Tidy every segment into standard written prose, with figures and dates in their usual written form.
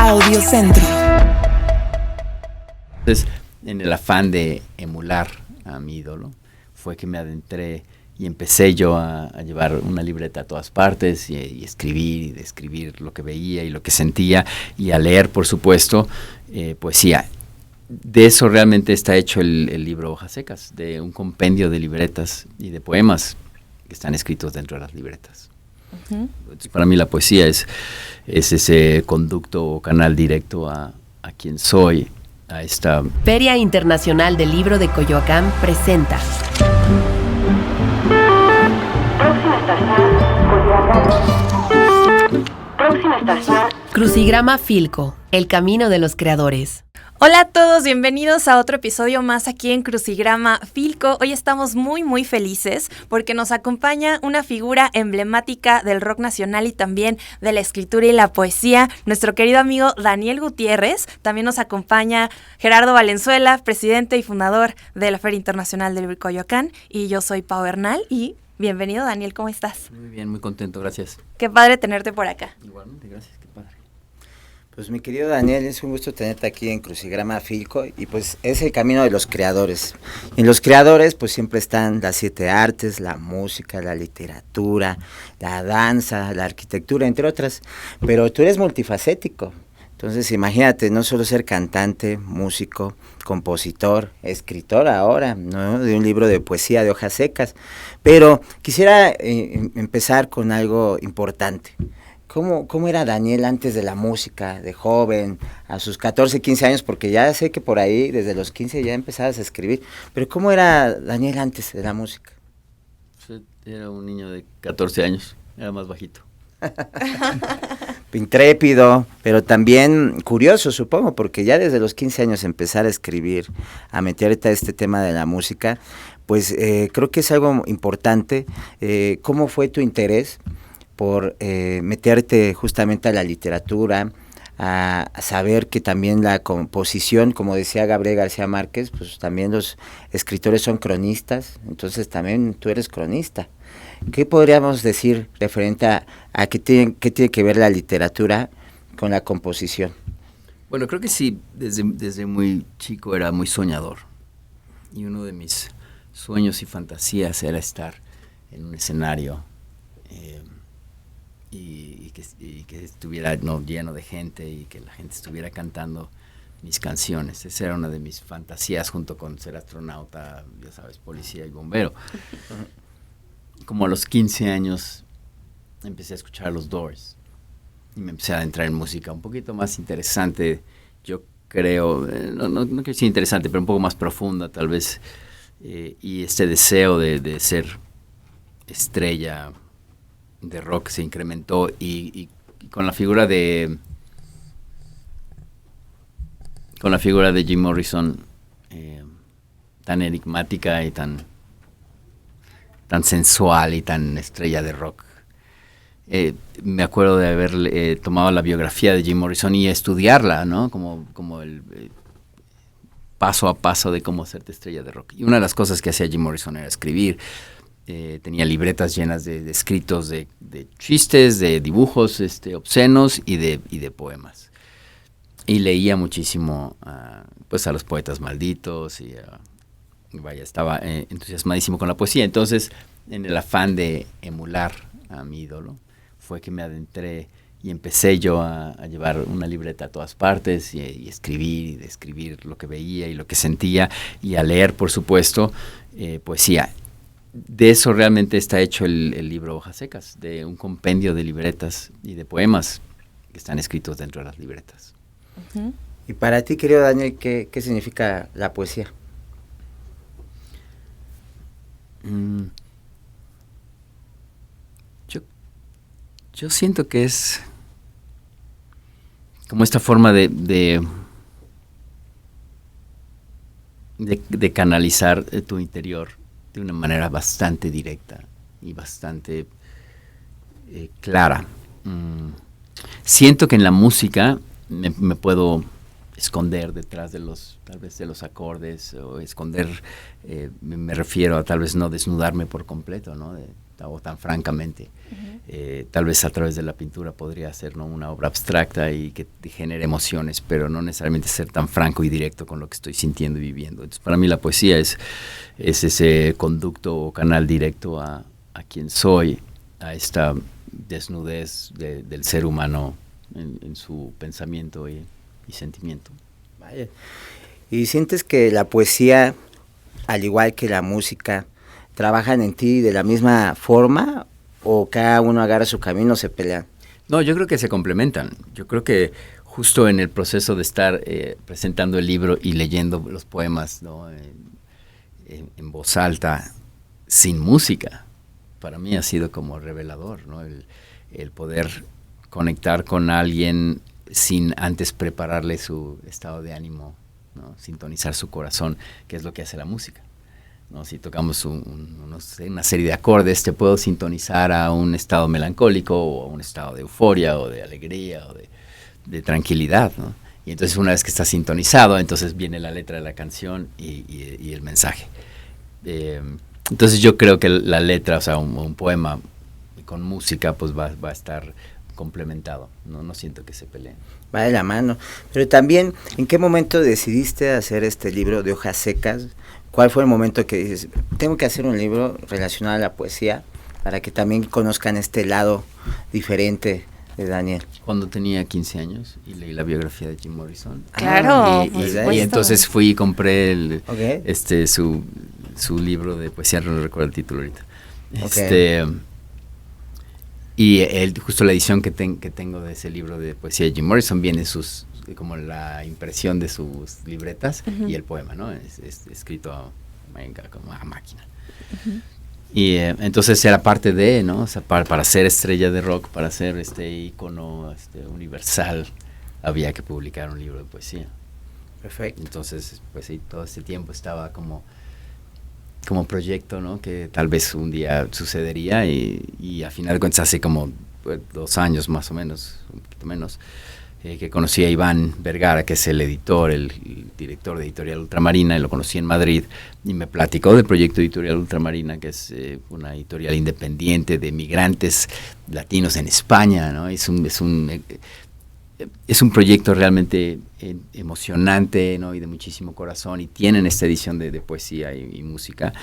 Audiocentro. Entonces, en el afán de emular a mi ídolo, fue que me adentré y empecé yo a llevar una libreta a todas partes y escribir y describir lo que veía y lo que sentía y a leer, por supuesto, poesía. De eso realmente está hecho el libro Hojas Secas, de un compendio de libretas y de poemas que están escritos dentro de las libretas. Uh-huh. Entonces, para mí la poesía es ese conducto o canal directo a quien soy, a esta... Feria Internacional del Libro de Coyoacán presenta... Próxima estación. Crucigrama Filco, el camino de los creadores. Hola a todos, bienvenidos a otro episodio más aquí en Crucigrama Filco. Hoy estamos muy felices porque nos acompaña una figura emblemática del rock nacional y también de la escritura y la poesía, nuestro querido amigo Daniel Gutiérrez. También nos acompaña Gerardo Valenzuela, presidente y fundador de la Feria Internacional del Libro de Coyoacán. Y yo soy Pau Bernal y bienvenido, Daniel, ¿cómo estás? Muy bien, muy contento, gracias. Qué padre tenerte por acá. Igualmente, gracias, qué padre. Pues mi querido Daniel, es un gusto tenerte aquí en Crucigrama Filco y pues es el camino de los creadores. En los creadores pues siempre están las 7 artes, la música, la literatura, la danza, la arquitectura, entre otras, pero tú eres multifacético. Entonces imagínate, no solo ser cantante, músico, compositor, escritor ahora, ¿no? De un libro de poesía de Hojas Secas, pero quisiera empezar con algo importante. ¿Cómo era Daniel antes de la música, de joven, a sus 14, 15 años? Porque ya sé que por ahí, desde los 15 ya empezabas a escribir. Pero ¿cómo era Daniel antes de la música? Era un niño de 14 años, era más bajito. Intrépido, pero también curioso, supongo, porque ya desde los 15 años empezar a escribir, a meterte a este tema de la música, pues creo que es algo importante. ¿Cómo fue tu interés por meterte justamente a la literatura, a saber que también la composición, como decía Gabriel García Márquez, pues también los escritores son cronistas, entonces también tú eres cronista? ¿Qué podríamos decir referente a qué tiene que ver la literatura con la composición? Bueno, creo que sí, desde muy chico era muy soñador, y uno de mis sueños y fantasías era estar en un escenario y que estuviera lleno de gente y que la gente estuviera cantando mis canciones. Esa era una de mis fantasías, junto con ser astronauta, ya sabes, policía y bombero. Como a los 15 años empecé a escuchar a los Doors y me empecé a entrar en música un poquito más interesante, yo creo, no quiero decir interesante, pero un poco más profunda tal vez, y este deseo de ser estrella de rock se incrementó y con la figura de Jim Morrison, tan enigmática y tan sensual y tan estrella de rock. Me acuerdo de haber tomado la biografía de Jim Morrison y estudiarla, ¿no? Como el paso a paso de cómo hacerte estrella de rock. Y una de las cosas que hacía Jim Morrison era escribir. Tenía libretas llenas de escritos, de chistes, de dibujos obscenos y de poemas. Y leía muchísimo pues a los poetas malditos y vaya, estaba entusiasmadísimo con la poesía. Entonces, en el afán de emular a mi ídolo, fue que me adentré y empecé yo a llevar una libreta a todas partes y escribir y describir lo que veía y lo que sentía y a leer, por supuesto, poesía. De eso realmente está hecho el libro Hojas Secas, de un compendio de libretas y de poemas que están escritos dentro de las libretas. Uh-huh. Y para ti, querido Daniel, ¿qué significa la poesía? Yo siento que es como esta forma de canalizar tu interior de una manera bastante directa y bastante clara. Siento que en la música me puedo esconder detrás de tal vez de los acordes, o esconder, me refiero a tal vez no desnudarme por completo, ¿no? o tan francamente. Tal vez a través de la pintura podría ser, ¿no?, una obra abstracta y que genere emociones, pero no necesariamente ser tan franco y directo con lo que estoy sintiendo y viviendo. Entonces, para mí la poesía es ese conducto o canal directo a quien soy, a esta desnudez del ser humano en su pensamiento y sentimiento. Vaya. ¿Y sientes que la poesía, al igual que la música, trabajan en ti de la misma forma o cada uno agarra su camino, se pelean? No, yo creo que se complementan. Yo creo que justo en el proceso de estar presentando el libro y leyendo los poemas, ¿no?, en voz alta, sin música, para mí ha sido como revelador, ¿no? El poder conectar con alguien sin antes prepararle su estado de ánimo, ¿no?, sintonizar su corazón, que es lo que hace la música, ¿no? Si tocamos una serie de acordes, te puedo sintonizar a un estado melancólico o a un estado de euforia o de alegría o de tranquilidad, ¿no? Y entonces una vez que está sintonizado, entonces viene la letra de la canción y el mensaje. Entonces yo creo que la letra, o sea, un poema con música, pues va a estar complementado, no siento que se peleen. Va de la mano. Pero también, ¿en qué momento decidiste hacer este libro de hojas secas? ¿Cuál fue el momento que dices, tengo que hacer un libro relacionado a la poesía para que también conozcan este lado diferente de Daniel? Cuando tenía 15 años y leí la biografía de Jim Morrison. Claro, y entonces fui y compré Okay. su libro de poesía, no recuerdo el título ahorita. Okay. Y justo la edición que tengo de ese libro de poesía de Jim Morrison viene como la impresión de sus libretas y el poema, ¿no? Es escrito como a máquina. Y entonces era parte de, ¿no? O sea, para ser estrella de rock, para ser este ícono universal, había que publicar un libro de poesía. Perfecto. Entonces, pues sí, todo este tiempo estaba como proyecto, ¿no?, que tal vez un día sucedería y a final de cuentas hace como 2 años más o menos, un poquito menos, que conocí a Iván Vergara, que es el editor, el director de Editorial Ultramarina, y lo conocí en Madrid, y me platicó del proyecto Editorial Ultramarina, que es una editorial independiente de migrantes latinos en España, ¿no? Es un proyecto realmente emocionante, ¿no?, y de muchísimo corazón, y tienen esta edición de poesía y música.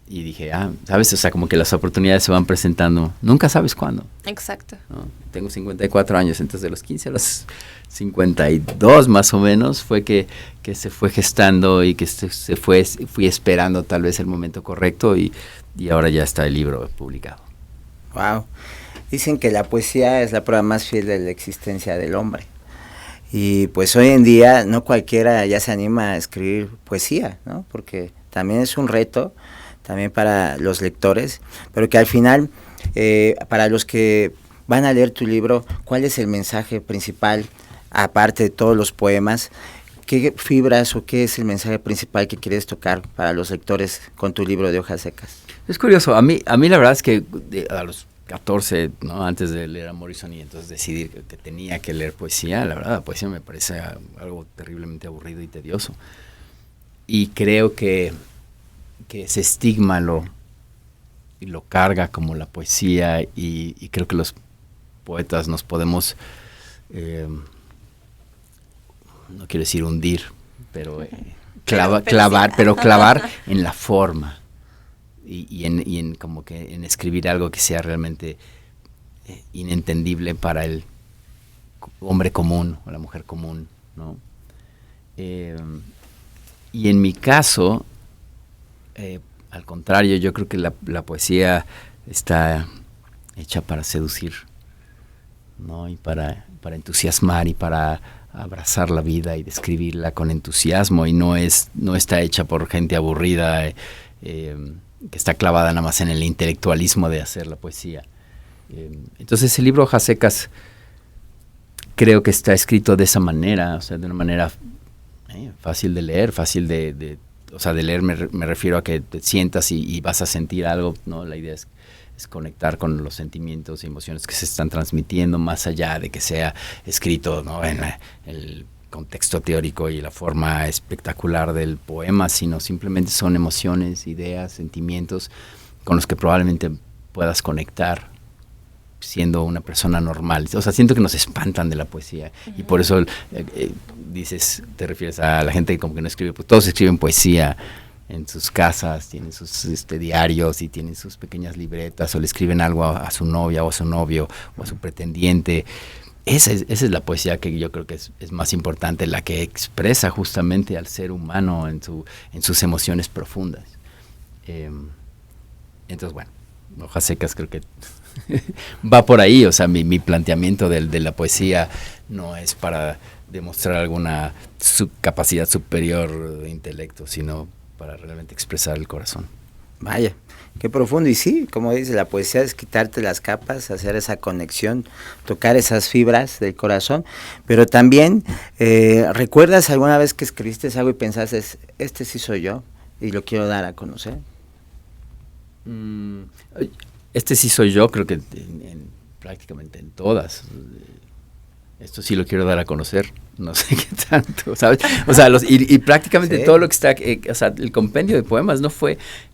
Y dije, ¿sabes? O sea, como que las oportunidades se van presentando, nunca sabes cuándo. Exacto. ¿No? Tengo 54 años, entonces de los 15 a los 52 más o menos fue que se fue gestando y que fui esperando tal vez el momento correcto y ahora ya está el libro publicado. Wow. Dicen que la poesía es la prueba más fiel de la existencia del hombre. Y pues hoy en día no cualquiera ya se anima a escribir poesía, ¿no? Porque también es un reto, también para los lectores, pero que al final, para los que van a leer tu libro, ¿cuál es el mensaje principal, aparte de todos los poemas? ¿Qué fibras o qué es el mensaje principal que quieres tocar para los lectores con tu libro de hojas secas? Es curioso, a mí la verdad es que a los 14, ¿no?, antes de leer a Morrison y entonces decidir que tenía que leer poesía, la verdad la poesía me parece algo terriblemente aburrido y tedioso. Y creo que ese estigma lo carga como la poesía y creo que los poetas nos podemos, no quiero decir hundir, pero clavar en la forma. Y en como que en escribir algo que sea realmente inentendible para el hombre común o la mujer común, ¿no? Y en mi caso, al contrario, yo creo que la poesía está hecha para seducir, ¿no? Y para entusiasmar y para abrazar la vida y describirla con entusiasmo, y no está hecha por gente aburrida, que está clavada nada más en el intelectualismo de hacer la poesía. Entonces el libro Hojas Secas creo que está escrito de esa manera, o sea, de una manera fácil de leer, fácil o sea, de leer me refiero a que te sientas y vas a sentir algo, ¿no? La idea es conectar con los sentimientos y emociones que se están transmitiendo, más allá de que sea escrito, ¿no?, en el contexto teórico y la forma espectacular del poema, sino simplemente son emociones, ideas, sentimientos con los que probablemente puedas conectar siendo una persona normal. O sea, siento que nos espantan de la poesía y por eso dices, te refieres a la gente como que no escribe, pues todos escriben poesía en sus casas, tienen sus diarios y tienen sus pequeñas libretas o le escriben algo a su novia o a su novio o a su pretendiente. Esa es la poesía que yo creo que es más importante, la que expresa justamente al ser humano en sus emociones profundas. Entonces, bueno, Hojas Secas creo que va por ahí. O sea, mi planteamiento de la no es para demostrar alguna capacidad superior de intelecto, sino para realmente expresar el corazón. Vaya, qué profundo. Y sí, como dice, la poesía es quitarte las capas, hacer esa conexión, tocar esas fibras del corazón. Pero también, ¿recuerdas alguna vez que escribiste algo y pensaste, este sí soy yo y lo quiero dar a conocer? Este sí soy yo, creo que prácticamente en todas. Esto sí lo quiero dar a conocer, no sé qué tanto, ¿sabes? O sea, y prácticamente sí. Todo lo que está, o sea, el compendio de poemas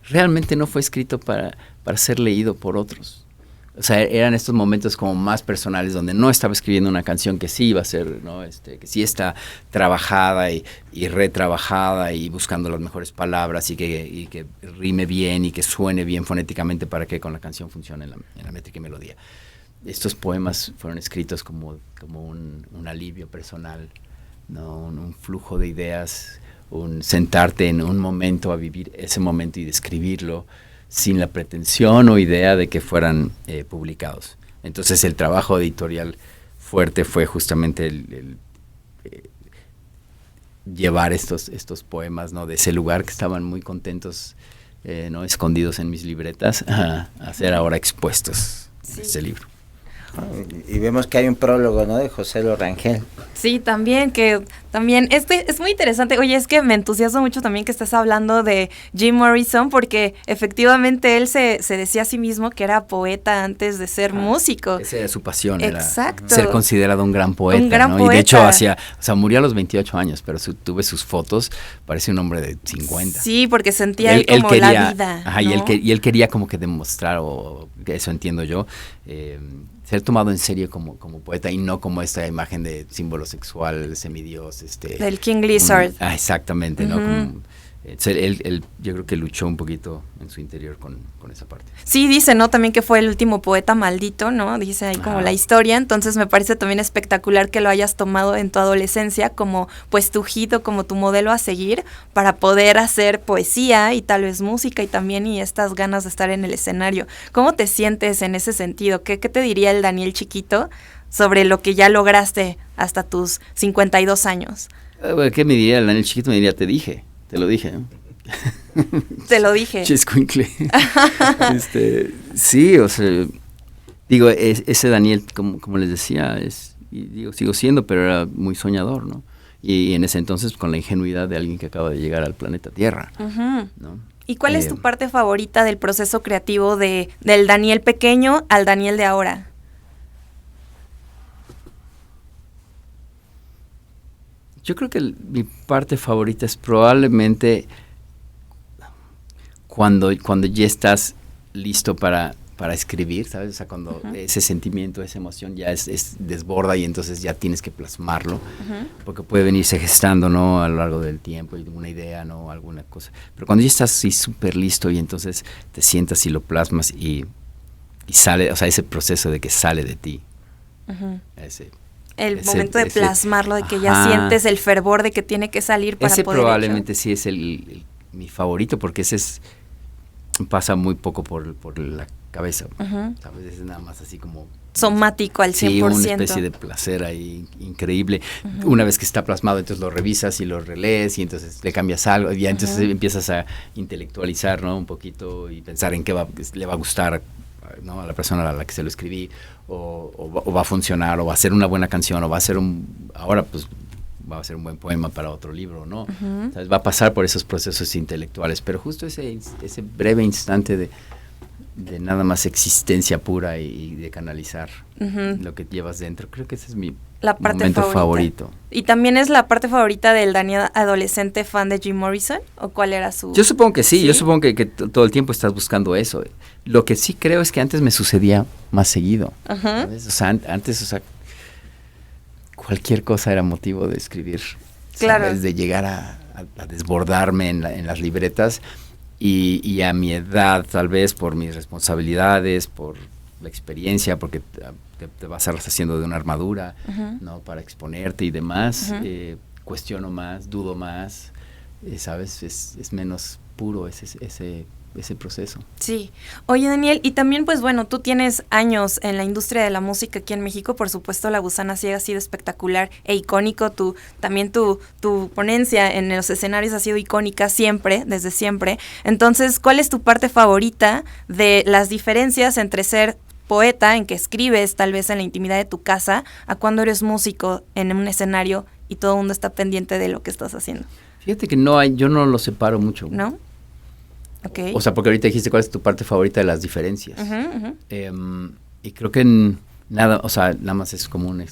realmente no fue escrito para ser leído por otros. O sea, eran estos momentos como más personales donde no estaba escribiendo una canción que sí iba a ser, ¿no? Que sí está trabajada y retrabajada y buscando las mejores palabras y que rime bien y que suene bien fonéticamente para que con la canción funcione en la métrica y melodía. Estos poemas fueron escritos como un alivio personal, ¿no? Un flujo de ideas, sentarte en un momento a vivir ese momento y describirlo sin la pretensión o idea de que fueran publicados. Entonces el trabajo editorial fuerte fue justamente el llevar estos poemas, ¿no? De ese lugar que estaban muy contentos, ¿no? Escondidos en mis libretas, a ser ahora expuestos en este libro. Y vemos que hay un prólogo, ¿no? De José Lo Rangel. Sí, también es muy interesante. Oye, es que me entusiasma mucho también que estés hablando de Jim Morrison, porque efectivamente él se decía a sí mismo que era poeta antes de ser músico. Esa era su pasión. Exacto. Era ser considerado un gran poeta. Un gran ¿no? poeta. Y de hecho murió a los 28 años, pero tuve sus fotos, parece un hombre de 50. Sí, porque sentía él como quería, la vida. Ajá, ¿no? y él quería como que demostrar, o eso entiendo yo, ser tomado en serio como poeta y no como esta imagen de símbolo sexual, semidios. Del King Lizard. Exactamente, ¿no? Como, él yo creo que luchó un poquito en su interior con esa parte. Sí, dice, ¿no? También que fue el último poeta maldito, ¿no? Dice ahí como la historia, entonces me parece también espectacular que lo hayas tomado en tu adolescencia como pues tu hito, como tu modelo a seguir para poder hacer poesía y tal vez música y estas ganas de estar en el escenario. ¿Cómo te sientes en ese sentido? ¿Qué te diría el Daniel chiquito sobre lo que ya lograste hasta tus 52 años? ¿Qué me diría el Daniel chiquito? Me diría, te lo dije, ¿no? Te lo dije. Chiscuincle. Sí, o sea, digo, ese Daniel, como les decía, sigo siendo, pero era muy soñador, ¿no? Y en ese entonces con la ingenuidad de alguien que acaba de llegar al planeta Tierra, ¿no? ¿Y cuál es tu parte favorita del proceso creativo del Daniel pequeño al Daniel de ahora? Yo creo que mi parte favorita es probablemente cuando ya estás listo para escribir, ¿sabes? O sea, cuando ese sentimiento, esa emoción ya es desborda y entonces ya tienes que plasmarlo, porque puede venirse gestando, ¿no? A lo largo del tiempo, una idea, ¿no? Alguna cosa. Pero cuando ya estás así súper listo y entonces te sientas y lo plasmas y sale, o sea, ese proceso de que sale de ti. El momento de plasmarlo, de que ya sientes el fervor de que tiene que salir para ese poder probablemente sí es mi favorito, porque pasa muy poco por la cabeza. A veces es nada más así como somático al 100%. Sí, una especie de placer ahí increíble. Una vez que está plasmado, entonces lo revisas y lo relees y entonces le cambias algo y entonces empiezas a intelectualizar, ¿no? Un poquito y pensar en qué le va a gustar, ¿no? A la persona a la que se lo escribí, o va a funcionar, o va a ser una buena canción, o va a ser ahora pues va a ser un buen poema para otro libro, ¿no? ¿Sabes? Va a pasar por esos procesos intelectuales, pero justo ese breve instante de nada más existencia pura y de canalizar lo que llevas dentro, creo que ese es mi La parte momento favorito. ¿Y también es la parte favorita del Daniel adolescente fan de Jim Morrison? ¿O cuál era su...? Yo supongo que sí. Yo supongo que todo el tiempo estás buscando eso. Lo que sí creo es que antes me sucedía más seguido. Ajá. ¿Sabes? O sea, antes, cualquier cosa era motivo de escribir. Claro. ¿Sabes? De llegar a desbordarme en las libretas y a mi edad, tal vez por mis responsabilidades, por la experiencia, porque te vas haciendo de una armadura, Uh-huh. ¿no? Para exponerte y demás, Uh-huh. cuestiono más, dudo más, ¿sabes? Es menos puro ese proceso. Sí. Oye, Daniel, y también, pues bueno, tú tienes años en la industria de la música aquí en México. Por supuesto, La Gusana Ciega ha sido espectacular e icónico. También tu ponencia en los escenarios ha sido icónica siempre, desde siempre. Entonces, ¿cuál es tu parte favorita de las diferencias entre ser poeta, en que escribes tal vez en la intimidad de tu casa, a cuando eres músico en un escenario y todo el mundo está pendiente de lo que estás haciendo? Fíjate que yo no lo separo mucho. ¿No? Ok. O sea, porque ahorita dijiste cuál es tu parte favorita de las diferencias. Uh-huh, uh-huh. Y creo que nada más es como una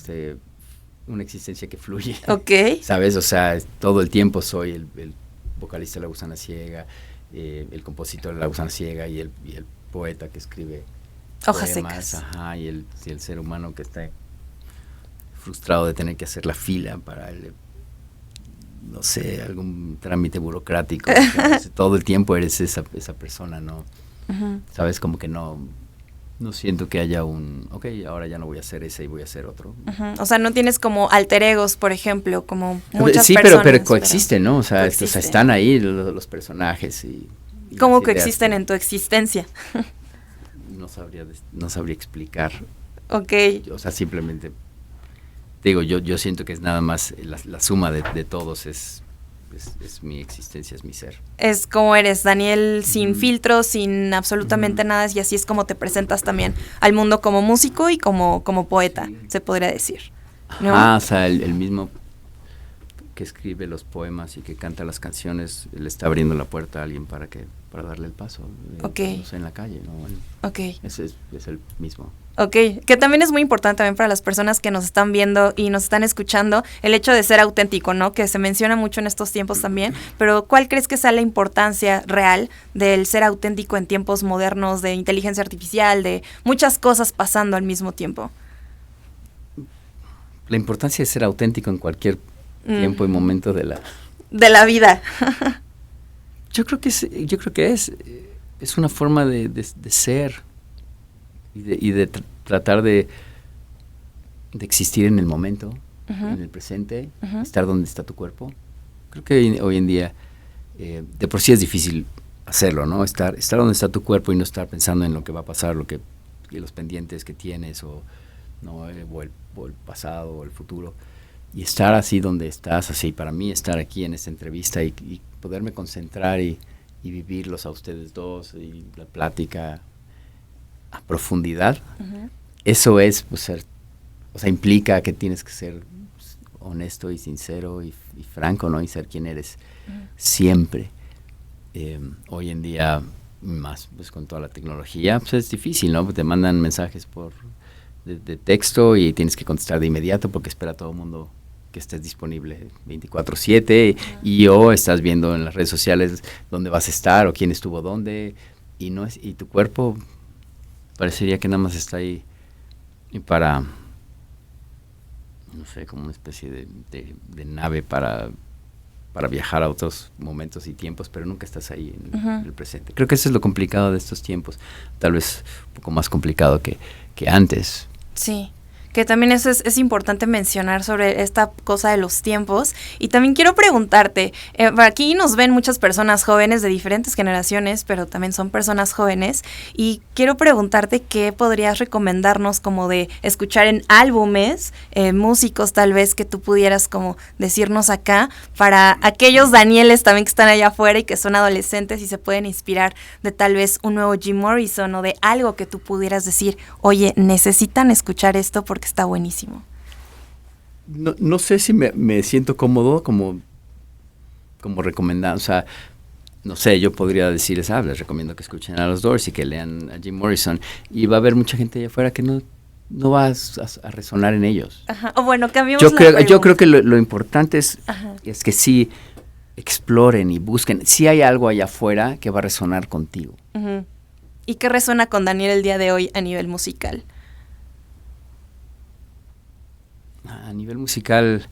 existencia que fluye. Ok. ¿Sabes? O sea, todo el tiempo soy el vocalista de La Gusana Ciega, el compositor de La Gusana Ciega y el poeta que escribe Hojas poemas, secas. ajá, y el ser humano que está frustrado de tener que hacer la fila para no sé, algún trámite burocrático. Todo el tiempo eres esa persona, ¿no? Uh-huh. ¿Sabes? Como que no siento que haya ahora ya no voy a hacer ese y voy a hacer otro. Uh-huh. O sea, no tienes como alter egos, por ejemplo, como muchas sí, personas. pero coexisten, ¿no? O sea, coexisten. Están ahí los personajes y ¿Cómo las coexisten ideas en tu existencia? no sabría explicar. Ok. O sea, simplemente digo, yo siento que es nada más la suma de todos, es mi existencia, es mi ser. Es como eres, Daniel, sin Mm. filtros, sin absolutamente nada, y así es como te presentas también al mundo como músico y como poeta, Sí. se podría decir, ¿no? O sea, el mismo que escribe los poemas y que canta las canciones, le está abriendo la puerta a alguien para darle el paso. Ok. No sé, en la calle, ¿no? Ok. Ese es el mismo. Ok, que también es muy importante también para las personas que nos están viendo y nos están escuchando, el hecho de ser auténtico, ¿no? Que se menciona mucho en estos tiempos también, pero ¿cuál crees que sea la importancia real del ser auténtico en tiempos modernos de inteligencia artificial, de muchas cosas pasando al mismo tiempo? La importancia de ser auténtico en cualquier tiempo y momento de la vida. Yo creo que es una forma de ser y de tratar de existir en el momento, Uh-huh. en el presente, Uh-huh. estar donde está tu cuerpo. Creo que hoy en día de por sí es difícil hacerlo, ¿no? Estar donde está tu cuerpo y no estar pensando en lo que va a pasar, y los pendientes que tienes o el pasado o el futuro. Y estar así donde estás, así para mí estar aquí en esta entrevista y poderme concentrar y vivirlos a ustedes dos y la plática a profundidad, Uh-huh. eso es, pues, implica que tienes que ser honesto y sincero y franco, ¿no? Y ser quien eres siempre. Hoy en día, más pues con toda la tecnología, pues es difícil, ¿no? Te mandan mensajes de texto y tienes que contestar de inmediato porque espera todo el mundo que estés disponible 24/7 o estás viendo en las redes sociales dónde vas a estar o quién estuvo dónde y tu cuerpo parecería que nada más está ahí y para, no sé, como una especie de nave para viajar a otros momentos y tiempos, pero nunca estás ahí en el presente. Creo que eso es lo complicado de estos tiempos, tal vez un poco más complicado que antes. Sí, que también eso es importante mencionar sobre esta cosa de los tiempos. Y también quiero preguntarte, aquí nos ven muchas personas jóvenes de diferentes generaciones, pero también son personas jóvenes, y quiero preguntarte qué podrías recomendarnos como de escuchar en álbumes, músicos tal vez que tú pudieras como decirnos acá, para aquellos Danieles también que están allá afuera y que son adolescentes y se pueden inspirar de tal vez un nuevo Jim Morrison o de algo que tú pudieras decir, oye, necesitan escuchar esto porque está buenísimo. No sé si me siento cómodo como recomendando, o sea, no sé, yo podría decirles, les recomiendo que escuchen a los Doors y que lean a Jim Morrison, y va a haber mucha gente allá afuera que no no vas a resonar en ellos. Ajá. O bueno, cambiamos Yo creo que lo importante es que sí exploren y busquen. Sí hay algo allá afuera que va a resonar contigo. Uh-huh. ¿Y qué resuena con Daniel el día de hoy a nivel musical? A nivel musical,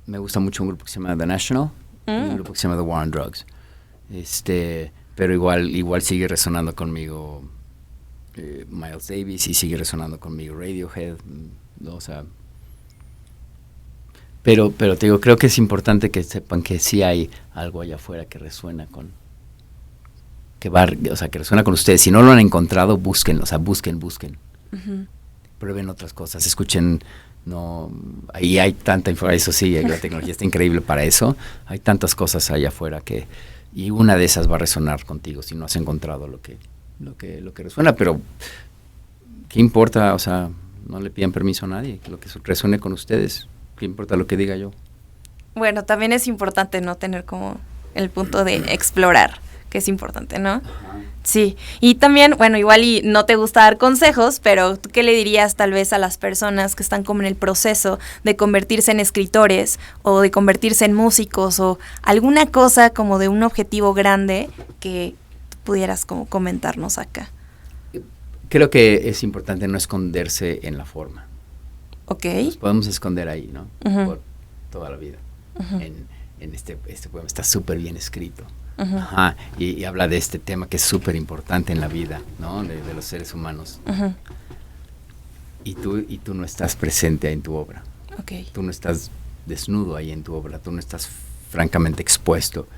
me gusta mucho un grupo que se llama The National, un grupo que se llama The War on Drugs. Pero igual sigue resonando conmigo Miles Davis y sigue resonando conmigo Radiohead, o sea. Pero te digo, creo que es importante que sepan que sí hay algo allá afuera que resuena que resuena con ustedes. Si no lo han encontrado, búsquenlo, o sea, busquen. Uh-huh. Prueben otras cosas, escuchen. No, ahí hay tanta información, eso sí, la tecnología está increíble para eso. Hay tantas cosas allá afuera y una de esas va a resonar contigo si no has encontrado lo que resuena. Pero ¿qué importa? O sea, no le pidan permiso a nadie, que lo que resuene con ustedes. ¿Qué importa lo que diga yo? Bueno, también es importante no tener como el punto de explorar, que es importante, ¿no? Ajá. Sí, y también, bueno, igual y no te gusta dar consejos, pero ¿tú qué le dirías tal vez a las personas que están como en el proceso de convertirse en escritores o de convertirse en músicos o alguna cosa como de un objetivo grande que pudieras como comentarnos acá? Creo que es importante no esconderse en la forma. Ok. Nos podemos esconder ahí, ¿no? Uh-huh. Por toda la vida. Uh-huh. En este poema está súper bien escrito. Uh-huh. Ajá. Y habla de este tema que es súper importante en la vida, ¿no? De los seres humanos. Uh-huh. Y tú no estás presente ahí en tu obra. Okay. Tú no estás desnudo ahí en tu obra. Tú no estás francamente expuesto.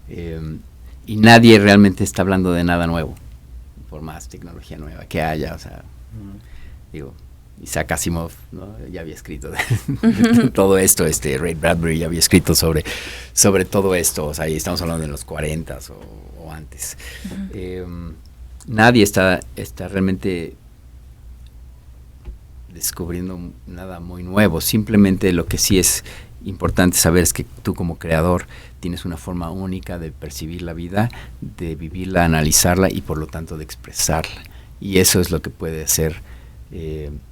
Uh-huh. Y nadie realmente está hablando de nada nuevo, por más tecnología nueva que haya. O sea, digo, Isaac Asimov, ¿no? Ya había escrito de todo esto, Ray Bradbury ya había escrito sobre todo esto, o sea, ahí estamos hablando de los 40s o antes. Uh-huh. Nadie está realmente descubriendo nada muy nuevo, simplemente lo que sí es importante saber es que tú como creador tienes una forma única de percibir la vida, de vivirla, analizarla y por lo tanto de expresarla, y eso es lo que puede hacer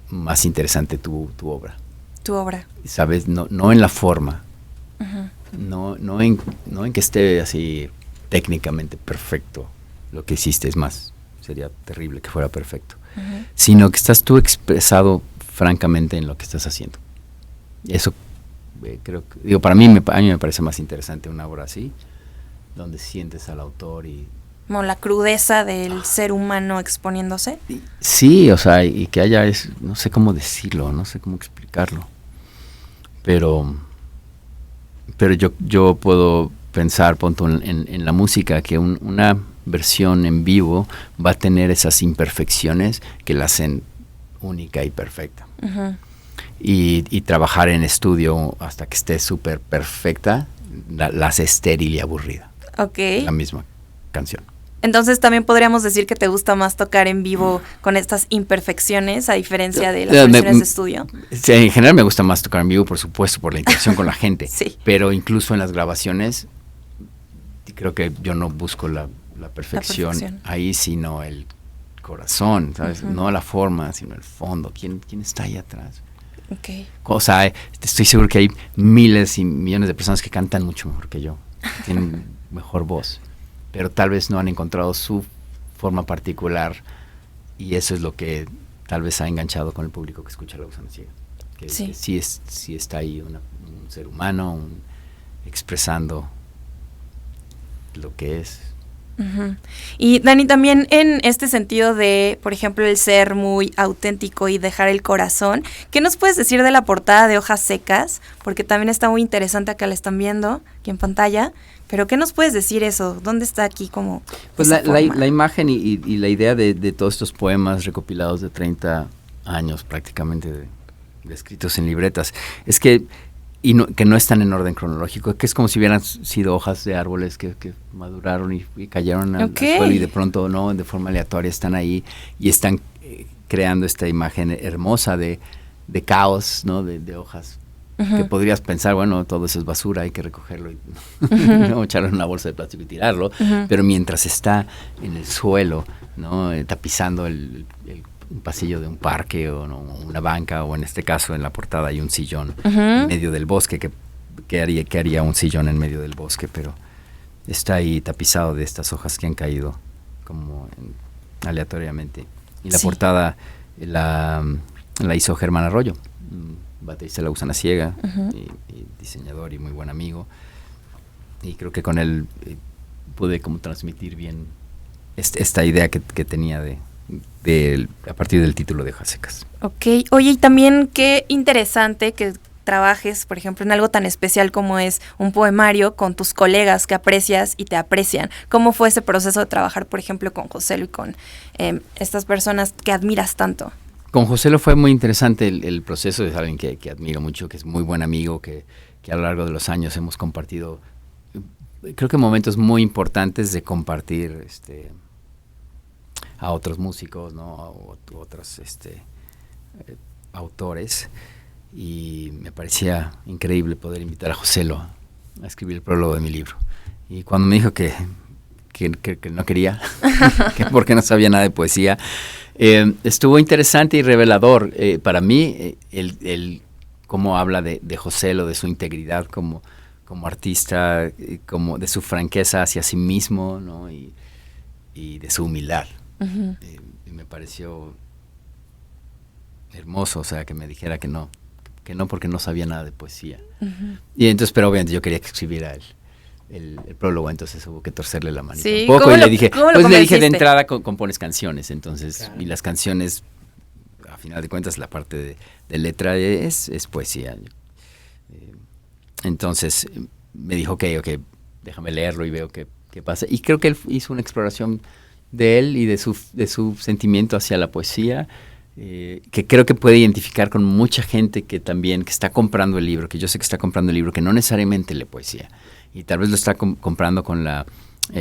más interesante tu obra. Tu obra. ¿Sabes? No en la forma. Uh-huh. No en que esté así técnicamente perfecto lo que hiciste, es más, sería terrible que fuera perfecto. Uh-huh. Sino que estás tú expresado francamente en lo que estás haciendo. Eso creo que, digo, a mí me parece más interesante una obra así, donde sientes al autor y como la crudeza del ser humano exponiéndose. Sí, o sea, y que haya, no sé cómo decirlo, no sé cómo explicarlo, pero yo puedo pensar, punto, en la música, que una versión en vivo va a tener esas imperfecciones que la hacen única y perfecta. Uh-huh. Y trabajar en estudio hasta que esté súper perfecta, la hace estéril y aburrida. Okay. La misma canción. Entonces también podríamos decir que te gusta más tocar en vivo con estas imperfecciones a diferencia de las versiones de estudio. Sí, en general me gusta más tocar en vivo, por supuesto, por la interacción con la gente. Sí. Pero incluso en las grabaciones, creo que yo no busco la perfección ahí, sino el corazón, ¿sabes? Uh-huh. No la forma, sino el fondo. ¿Quién está ahí atrás? Okay. O sea, estoy seguro que hay miles y millones de personas que cantan mucho mejor que yo, tienen mejor voz, pero tal vez no han encontrado su forma particular, y eso es lo que tal vez ha enganchado con el público que escucha La Gusana Ciega, que sí está ahí un ser humano expresando lo que es. Uh-huh. Y Dani, también en este sentido de, por ejemplo, el ser muy auténtico y dejar el corazón, ¿qué nos puedes decir de la portada de Hojas Secas? Porque también está muy interesante, acá la están viendo, aquí en pantalla, pero ¿qué nos puedes decir eso? ¿Dónde está aquí como pues la imagen y la idea de todos estos poemas recopilados de 30 años prácticamente de escritos en libretas, es que que no están en orden cronológico, que es como si hubieran sido hojas de árboles que maduraron y cayeron al suelo, y de pronto no, de forma aleatoria están ahí y están creando esta imagen hermosa de caos, ¿no? De hojas. Uh-huh. Que podrías pensar, bueno, todo eso es basura, hay que recogerlo y uh-huh. ¿no? echarlo en una bolsa de plástico y tirarlo, uh-huh. pero mientras está en el suelo, ¿no? Tapizando el un pasillo de un parque o no, una banca, o en este caso en la portada hay un sillón Ujú. en medio del bosque, que haría un sillón en medio del bosque, pero está ahí tapizado de estas hojas que han caído como aleatoriamente. Y la Sí. portada la hizo Germán Arroyo, baterista de La Gusana Ciega, Ujú. y diseñador y muy buen amigo. Y creo que con él pude como transmitir bien esta idea que tenía a partir del título de Hojas Secas. Ok, oye, y también qué interesante que trabajes, por ejemplo, en algo tan especial como es un poemario con tus colegas que aprecias y te aprecian. ¿Cómo fue ese proceso de trabajar, por ejemplo, con Joselo y con estas personas que admiras tanto? Con Joselo fue muy interesante el proceso. Es alguien que admiro mucho, que es muy buen amigo, que a lo largo de los años hemos compartido, creo que momentos muy importantes de compartir a otros músicos, ¿no? A otros autores, y me parecía increíble poder invitar a Joselo a escribir el prólogo de mi libro. Y cuando me dijo que no quería, que porque no sabía nada de poesía, estuvo interesante y revelador para mí el cómo habla de Joselo, de su integridad como artista, como de su franqueza hacia sí mismo, ¿no? y de su humildad. Uh-huh. Y me pareció hermoso, o sea, que me dijera que no porque no sabía nada de poesía. Uh-huh. Y entonces, pero obviamente yo quería que escribiera el prólogo, entonces hubo que torcerle la manita Sí, un poco, y le dije de convenciste? entrada compones canciones, entonces, Claro. y las canciones, a final de cuentas, la parte de letra es poesía. Entonces me dijo, ok, déjame leerlo y veo qué pasa. Y creo que él hizo una exploración de él y de su sentimiento hacia la poesía, que creo que puede identificar con mucha gente que está comprando el libro, que yo sé que está comprando el libro, que no necesariamente lee poesía. Y tal vez lo está comprando con la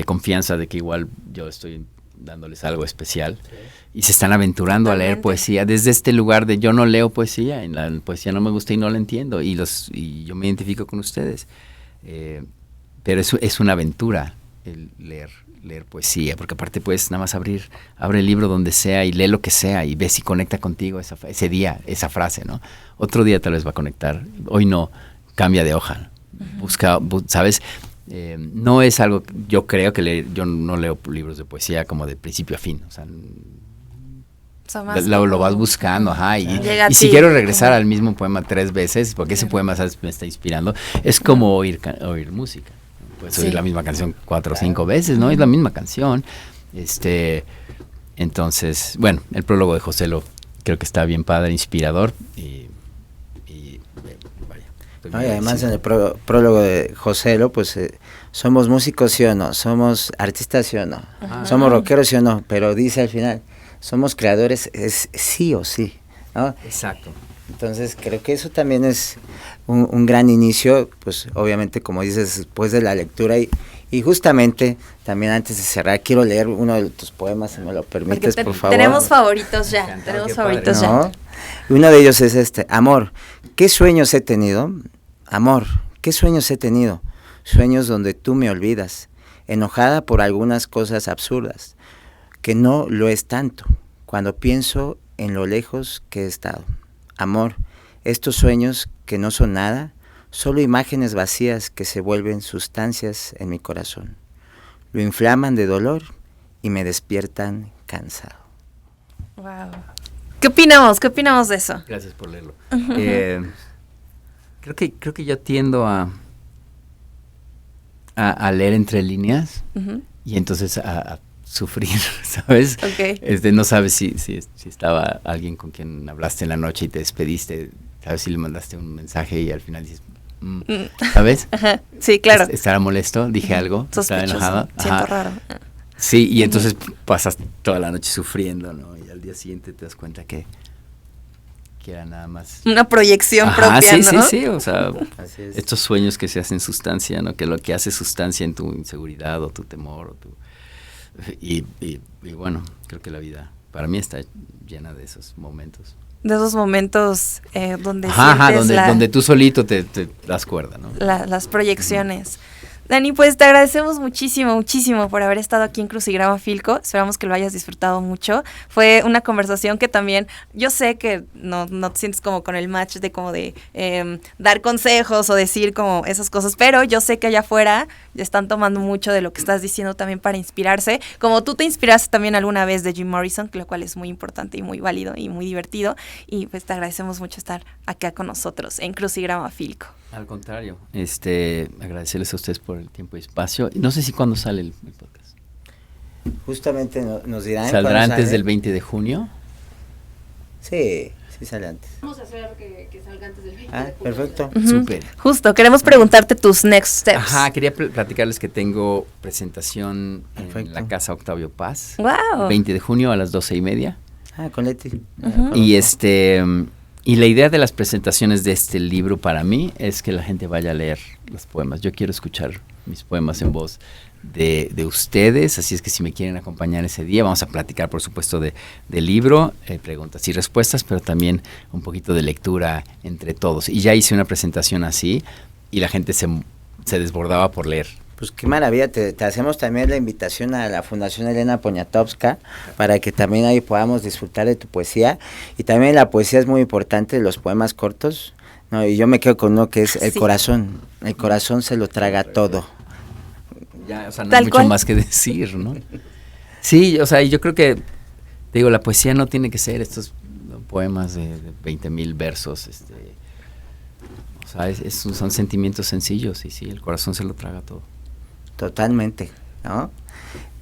confianza de que igual yo estoy dándoles algo especial. Sí. Y se están aventurando a leer poesía desde este lugar de yo no leo poesía, en la poesía no me gusta y no la entiendo, y yo me identifico con ustedes. Pero es una aventura el leer poesía, porque aparte puedes nada más abre el libro donde sea y lee lo que sea y ves si conecta contigo ese día, esa frase, ¿no? Otro día tal vez va a conectar, hoy no, cambia de hoja. Busca, ¿sabes? No es algo, yo creo que yo no leo libros de poesía como de principio a fin, o sea, lo vas buscando, ajá, y si quiero regresar al mismo poema 3 veces, porque ese poema, ¿sabes?, me está inspirando, es como oír música. Puedes oír la misma canción 4 o 5 veces, ¿no? Es la misma canción. Entonces, bueno, el prólogo de Joselo creo que está bien padre, inspirador, y vaya. No, y además en el prólogo de Joselo, pues somos músicos, sí o no, somos artistas, sí o no, somos rockeros, sí o no, pero dice al final, somos creadores, es sí o sí, ¿no? Exacto. Entonces creo que eso también es un gran inicio, pues obviamente como dices, después de la lectura, y justamente también antes de cerrar quiero leer uno de tus poemas, si me lo permites, por favor. Tenemos favoritos ya, ¿No? Uno de ellos es Amor, ¿qué sueños he tenido? Amor, ¿qué sueños he tenido? Sueños donde tú me olvidas, enojada por algunas cosas absurdas, que no lo es tanto, cuando pienso en lo lejos que he estado. Amor, estos sueños que no son nada, solo imágenes vacías que se vuelven sustancias en mi corazón. Lo inflaman de dolor y me despiertan cansado. Wow. ¿Qué opinamos? ¿Qué opinamos de eso? Gracias por leerlo. Uh-huh. Creo que yo tiendo a leer entre líneas, uh-huh, y entonces a sufrir, ¿sabes? Okay. No sabes si estaba alguien con quien hablaste en la noche y te despediste, sabes si le mandaste un mensaje y al final dices, ¿sabes? Ajá. Sí, claro. ¿Estará molesto? ¿Dije algo? ¿Estaba enojada? Siento raro. Sí, y entonces pasas toda la noche sufriendo, ¿no? Y al día siguiente te das cuenta que era nada más una proyección propia, sí, ¿no? Sí, o sea, estos sueños que se hacen sustancia, ¿no? Que lo que hace sustancia en tu inseguridad o tu temor y bueno, creo que la vida para mí está llena de esos momentos. De esos momentos donde sientes donde tú solito te das cuerda, ¿no? Las proyecciones. Dani, pues te agradecemos muchísimo, muchísimo por haber estado aquí en Crucigrama Filco. Esperamos que lo hayas disfrutado mucho. Fue una conversación que también, yo sé que no te sientes como con el match de como de dar consejos o decir como esas cosas, pero yo sé que allá afuera ya están tomando mucho de lo que estás diciendo también para inspirarse, como tú te inspiraste también alguna vez de Jim Morrison, lo cual es muy importante y muy válido y muy divertido. Y pues te agradecemos mucho estar acá con nosotros en Crucigrama Filco. Al contrario, agradecerles a ustedes por el tiempo y espacio. No sé si cuándo sale el podcast. Justamente nos dirán. ¿Saldrá antes del 20 de junio? Sí sale antes. Vamos a hacer que salga antes del 20 de junio. Perfecto. Súper. Justo, queremos preguntarte tus next steps. Ajá, quería platicarles que tengo presentación en la Casa Octavio Paz. Wow. 20 de junio a las 12:30. Con Leti. Y la idea de las presentaciones de este libro para mí es que la gente vaya a leer los poemas. Yo quiero escuchar mis poemas en voz de ustedes, así es que si me quieren acompañar ese día, vamos a platicar por supuesto del libro, preguntas y respuestas, pero también un poquito de lectura entre todos. Y ya hice una presentación así y la gente se desbordaba por leer. Pues qué maravilla, te hacemos también la invitación a la Fundación Elena Poniatowska para que también ahí podamos disfrutar de tu poesía. Y también la poesía es muy importante, los poemas cortos, ¿no? Y yo me quedo con uno que es el corazón. El corazón se lo traga todo. Ya, o sea, no hay mucho más que decir, ¿no? Sí, o sea, yo creo que, te digo, la poesía no tiene que ser estos poemas de 20,000 versos, o sea, son sentimientos sencillos y sí, el corazón se lo traga todo. Totalmente, ¿no?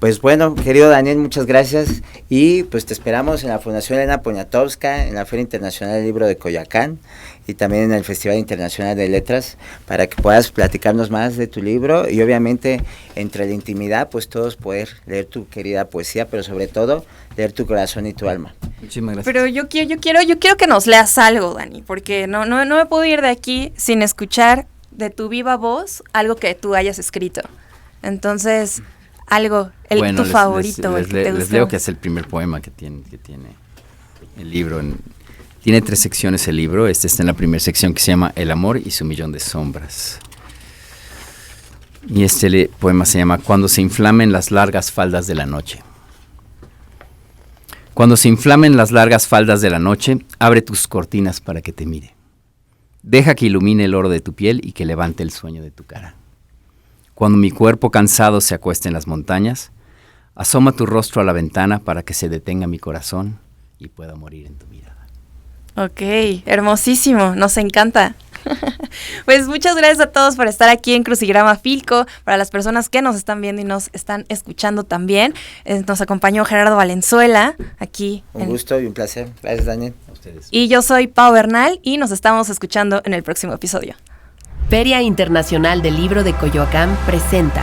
Pues bueno, querido Daniel, muchas gracias y pues te esperamos en la Fundación Elena Poniatowska, en la Feria Internacional del Libro de Coyoacán y también en el Festival Internacional de Letras para que puedas platicarnos más de tu libro y obviamente entre la intimidad pues todos poder leer tu querida poesía, pero sobre todo leer tu corazón y tu alma. Muchísimas gracias. Pero yo quiero que nos leas algo, Dani, porque no me puedo ir de aquí sin escuchar de tu viva voz algo que tú hayas escrito. Entonces, algo, tu favorito, el que te gustó. Les leo que es el primer poema que tiene el libro. Tiene 3 secciones el libro. Este está en la primera sección que se llama El amor y su millón de sombras. Y este poema se llama Cuando se inflamen las largas faldas de la noche. Cuando se inflamen las largas faldas de la noche, abre tus cortinas para que te mire. Deja que ilumine el oro de tu piel y que levante el sueño de tu cara. Cuando mi cuerpo cansado se acueste en las montañas, asoma tu rostro a la ventana para que se detenga mi corazón y pueda morir en tu mirada. Ok, hermosísimo, nos encanta. Pues muchas gracias a todos por estar aquí en Crucigrama Filco, para las personas que nos están viendo y nos están escuchando también. Nos acompañó Gerardo Valenzuela aquí. Un gusto y un placer. Gracias, Daniel. A ustedes. Y yo soy Pau Bernal y nos estamos escuchando en el próximo episodio. Feria Internacional del Libro de Coyoacán presenta.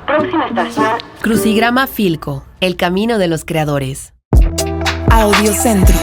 Próxima estación. Crucigrama Filco, el camino de los creadores. Audiocentro.